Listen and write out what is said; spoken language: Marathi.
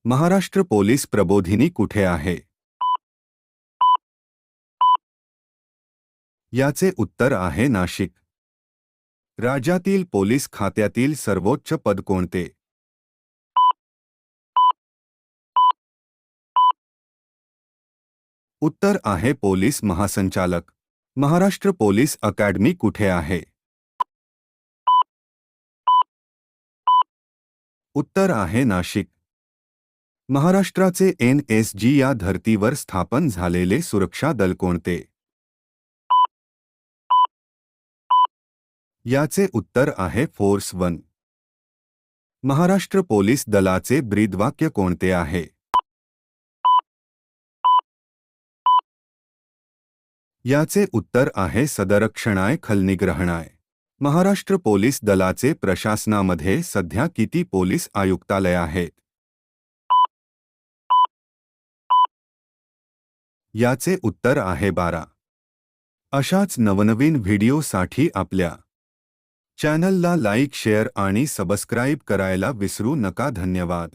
महाराष्ट्र पोलीस प्रबोधिनी कुठे आहे? याचे उत्तर आहे नाशिक. राज्यातील पोलीस खात्यातील सर्वोच्च पद कोणते? उत्तर आहे पोलीस महासंचालक. महाराष्ट्र पोलीस अकादमी कुठे आहे? उत्तर आहे नाशिक. महाराष्ट्राचे NSG या धर्तीवर स्थापन झालेले सुरक्षा दल कोणते? याचे उत्तर आहे फोर्स 1. महाराष्ट्र पोलीस दलाचे ब्रीदवाक्य कोणते आहे? याचे उत्तर आहे सदरक्षणाय खलनिग्रहणाय. महाराष्ट्र पोलीस दलाचे प्रशासनामध्ये सध्या किती पोलीस आयुक्तालय आहेत? याचे उत्तर आहे 12. अशाच नवनवीन व्हिडिओसाठी आपल्या चॅनलला लाईक शेअर आणि सबस्क्राईब करायला विसरू नका. धन्यवाद.